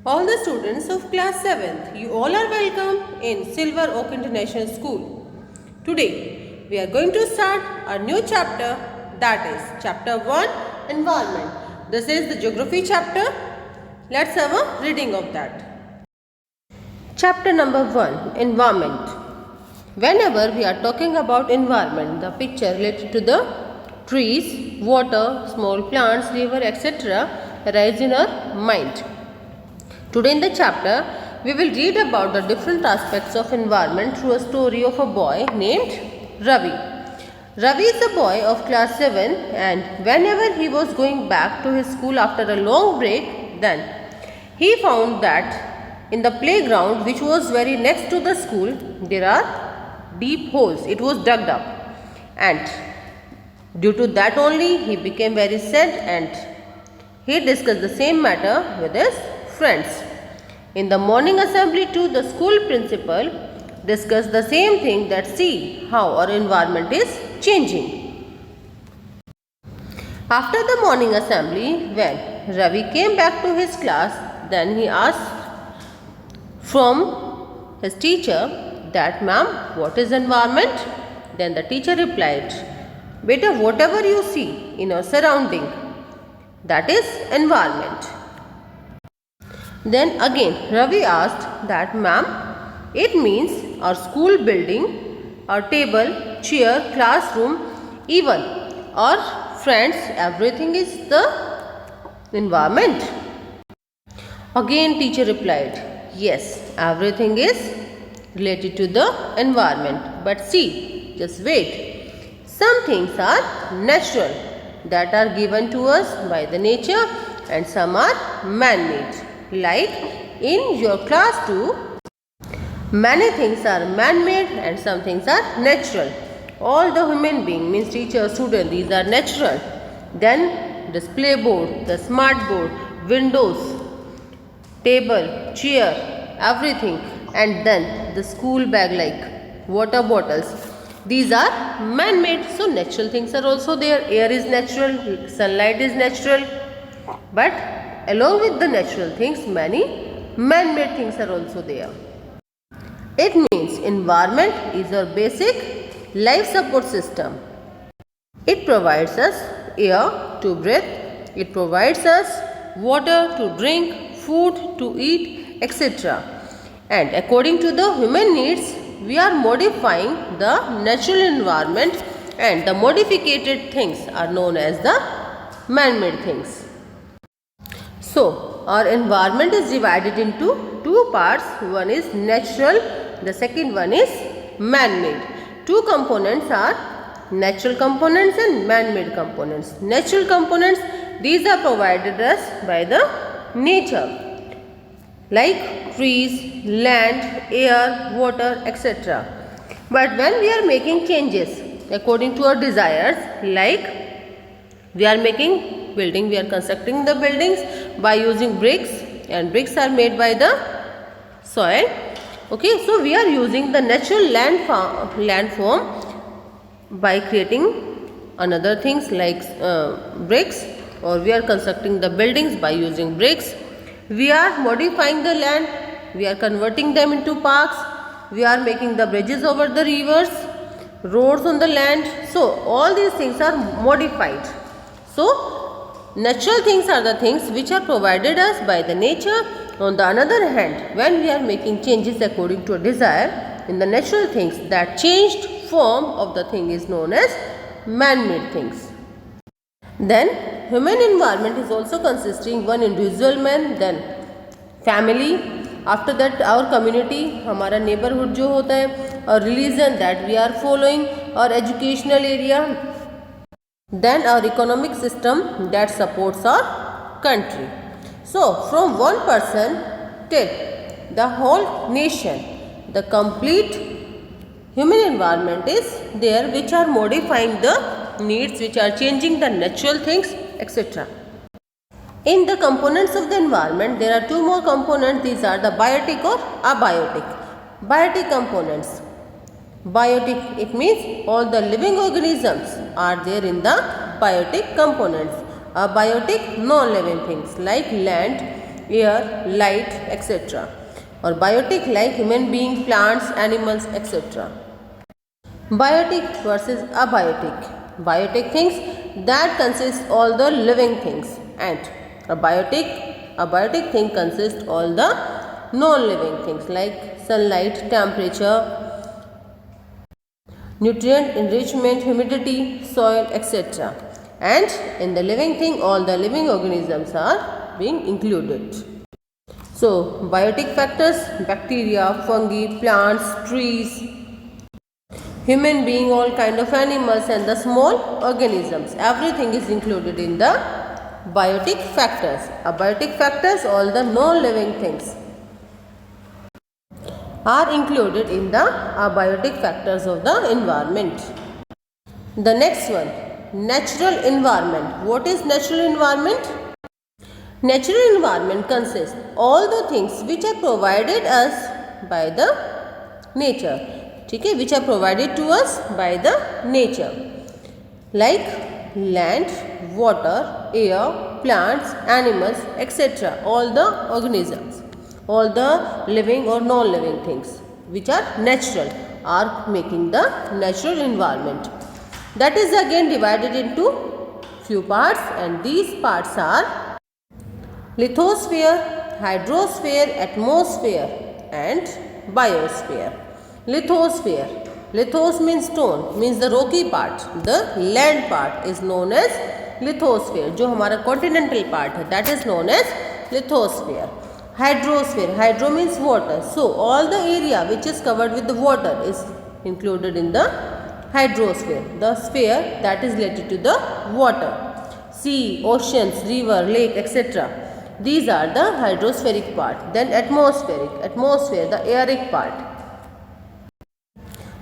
All the students of class 7th, you all are welcome in Silver Oak International School. Today, we are going to start a new chapter, that is chapter 1, Environment. This is the geography chapter. Let's have a reading of that. Chapter number 1, Environment. Whenever we are talking about environment, the picture related to the trees, water, small plants, river, etc. arise in our mind. Today in the chapter, we will read about the different aspects of environment through a story of a boy named Ravi. Ravi is a boy of class 7 and whenever he was going back to his school after a long break, then he found that in the playground which was very next to the school, there are deep holes. It was dug up and due to that only he became very sad and he discussed the same matter with his friends. In the morning assembly too, the school principal discussed the same thing, that see how our environment is changing. After the morning assembly, when Ravi came back to his class, then he asked from his teacher that, ma'am, what is environment? Then the teacher replied, beta, whatever you see in your surrounding, that is environment. Then again Ravi asked that, ma'am, it means our school building, our table, chair, classroom, even our friends, everything is the environment. Again teacher replied, yes, everything is related to the environment. But see, just wait. Some things are natural, that are given to us by the nature, and some are man-made. Like in your class too, many things are man-made and some things are natural. All the human being means teacher, student, these are natural. Then display board, the smart board, windows, table, chair, everything. And then the school bag like water bottles. These are man-made. So natural things are also there. Air is natural, sunlight is natural. But along with the natural things, many man-made things are also there. It means environment is our basic life support system. It provides us air to breathe, it provides us water to drink, food to eat, etc. And according to the human needs, we are modifying the natural environment, and the modified things are known as the man-made things. So, our environment is divided into two parts. One is natural, the second one is man-made. Two components are natural components and man-made components. Natural components, these are provided us by the nature, like trees, land, air, water, etc. But when we are making changes according to our desires, like we are making building, we are constructing the buildings by using bricks, and bricks are made by the soil. Okay, so we are using the natural land form by creating another things like bricks, or we are constructing the buildings by using bricks. We are modifying the land, we are converting them into parks, we are making the bridges over the rivers, roads on the land. So all these things are modified. So natural things are the things which are provided us by the nature. On the other hand, when we are making changes according to a desire in the natural things, that changed form of the thing is known as man-made things. Then human environment is also consisting one individual man, then family, after that our community, हमारा neighborhood जो होता है, और religion that we are following, और educational area, then our economic system that supports our country. So from one person till the whole nation, the complete human environment is there, which are modifying the needs, which are changing the natural things, etc. In the components of the environment, there are two more components. These are the biotic or abiotic. Biotic components. Biotic, it means all the living organisms are there in the biotic components. Abiotic, non-living things like land, air, light, etc. Or biotic like human being, plants, animals, etc. Biotic versus abiotic. Biotic things that consist all the living things, and abiotic thing consists all the non-living things like sunlight, temperature, nutrient enrichment, humidity, soil, etc. And in the living thing, all the living organisms are being included. So, biotic factors: bacteria, fungi, plants, trees, human being, all kind of animals, and the small organisms. Everything is included in the biotic factors. Abiotic factors, all the non-living things, are included in the abiotic factors of the environment. The next one, natural environment. What is natural environment? Natural environment consists all the things which are provided us by the nature, okay, which are provided to us by the nature, like land, water, air, plants, animals, etc. All the organisms, all the living or non-living things which are natural are making the natural environment. That is again divided into few parts, and these parts are lithosphere, hydrosphere, atmosphere, and biosphere. Lithosphere. Lithos means stone, means the rocky part. The land part is known as lithosphere. जो हमारा continental part है, that is known as lithosphere. Hydrosphere. Hydro means water. So all the area which is covered with the water is included in the hydrosphere. The sphere that is related to the water. Sea, oceans, river, lake, etc. These are the hydrospheric part. Then atmosphere, the aeric part.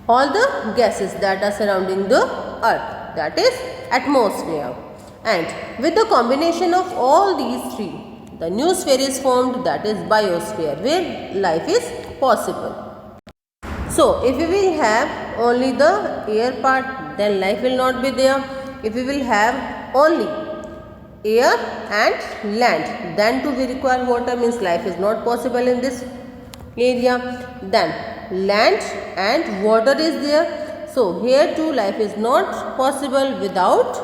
All the gases that are surrounding the earth, that is atmosphere. And with the combination of all these three, the new sphere is formed, that is biosphere, where life is possible. So, if we will have only the air part, then life will not be there. If we will have only air and land, then too we require water, means life is not possible in this area. Then land and water is there, so here too life is not possible without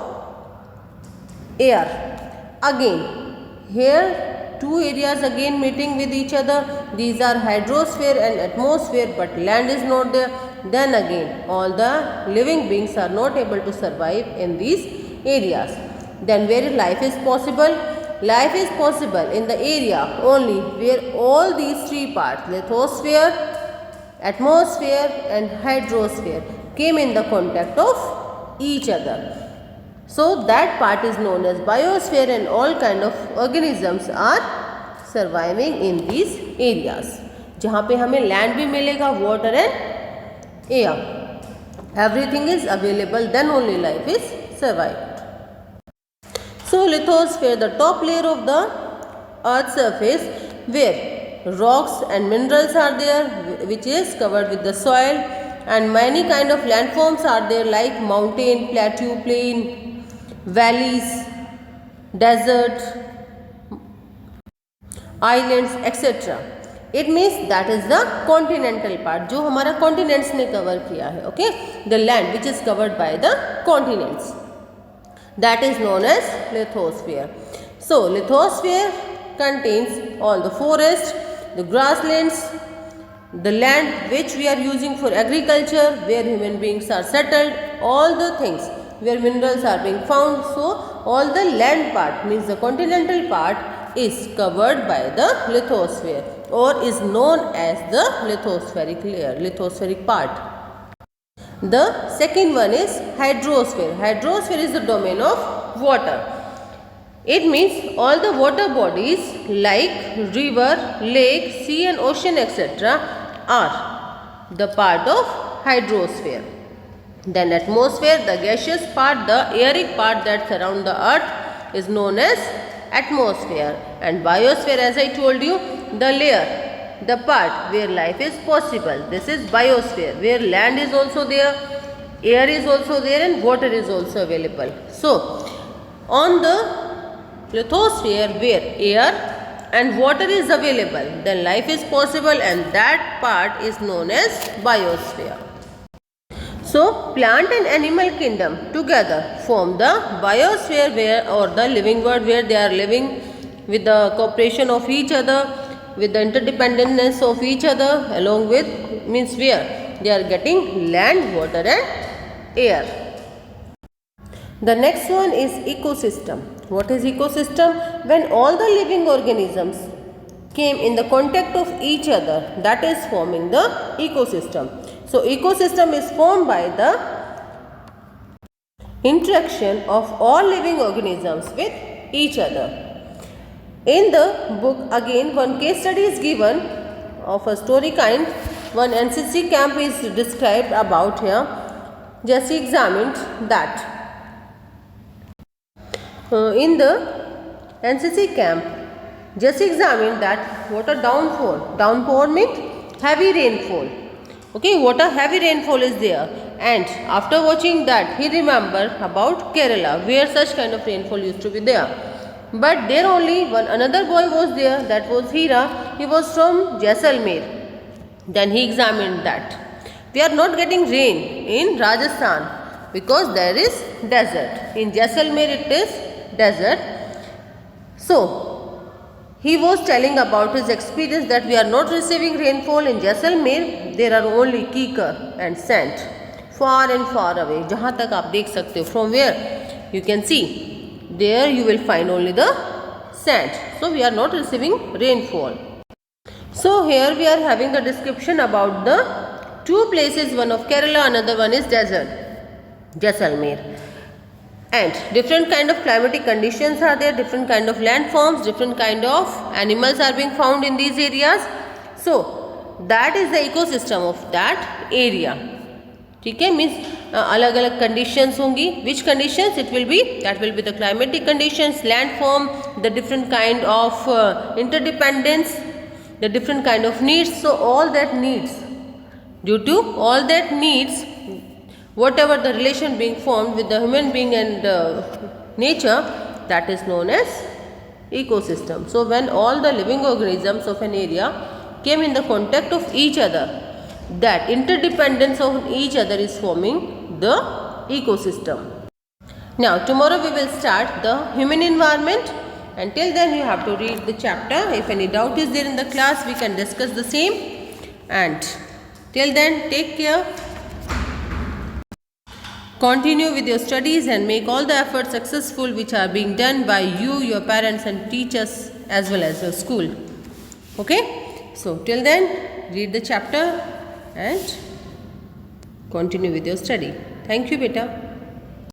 air. Again here two areas again meeting with each other, these are hydrosphere and atmosphere, but land is not there. Then again all the living beings are not able to survive in these areas. Then where life is possible? Life is possible in the area only where all these three parts, lithosphere, atmosphere and hydrosphere, came in the contact of each other. So that part is known as biosphere, and all kind of organisms are surviving in these areas. जहाँ पे हमें land भी मिलेगा, water and air, everything is available, then only life is survived. So lithosphere, the top layer of the earth's surface, where rocks and minerals are there, which is covered with the soil, and many kind of landforms are there like mountain, plateau, plain, valleys, desert, islands, etc. It means that is the continental part, जो हमारा continents ने cover किया है, okay? The land which is covered by the continents, that is known as lithosphere. So lithosphere contains all the forest, the grasslands, the land which we are using for agriculture, where human beings are settled, all the things where minerals are being found. So all the land part, means the continental part, is covered by the lithosphere, or is known as the lithospheric layer, lithospheric part. The second one is hydrosphere. Hydrosphere is the domain of water. It means all the water bodies like river, lake, sea and ocean, etc. are the part of hydrosphere. Then atmosphere, the gaseous part, the aeric part that surround the earth, is known as atmosphere. And biosphere, as I told you, the layer, the part where life is possible, this is biosphere, where land is also there, air is also there and water is also available. So on the lithosphere, where air, and water is available, then life is possible, and that part is known as biosphere. So, plant and animal kingdom together form the biosphere, where, or the living world, where they are living with the cooperation of each other, with the interdependence of each other, along with, means where they are getting land, water and air. The next one is ecosystem. What is ecosystem? When all the living organisms came in the contact of each other, that is forming the ecosystem. So, ecosystem is formed by the interaction of all living organisms with each other. In the book, again, one case study is given of a story kind. One NCC camp is described about here. Jessie examined that in the NCC camp, Jessie examined that water downpour. Downpour means heavy rainfall. Okay, water heavy rainfall is there, and after watching that, he remembered about Kerala, where such kind of rainfall used to be there. But there only one another boy was there, that was Hira. He was from Jaisalmer. Then he examined that we are not getting rain in Rajasthan because there is desert. In Jaisalmer it is desert. So he was telling about his experience that we are not receiving rainfall in Jaisalmer. There are only kikar and sand far and far away. जहाँ तक आप देख सकते हो, from where you can see, there you will find only the sand. So we are not receiving rainfall. So here we are having the description about the two places, one of Kerala, another one is desert, Jaisalmer. And different kind of climatic conditions are there, different kind of landforms, different kind of animals are being found in these areas. So that is the ecosystem of that area. ठीक है, means अलग अलग conditions होंगी. Which conditions it will be? That will be the climatic conditions, landform, the different kind of interdependence, the different kind of needs. So all that needs, due to all that needs, whatever the relation being formed with the human being and nature, that is known as ecosystem. So when all the living organisms of an area came in the contact of each other, that interdependence of each other is forming the ecosystem. Now tomorrow we will start the human environment. Until then you have to read the chapter. If any doubt is there in the class, we can discuss the same. And till then, take care. Continue with your studies and make all the efforts successful which are being done by you, your parents and teachers, as well as your school. Okay? So till then, read the chapter and continue with your study. Thank you, beta.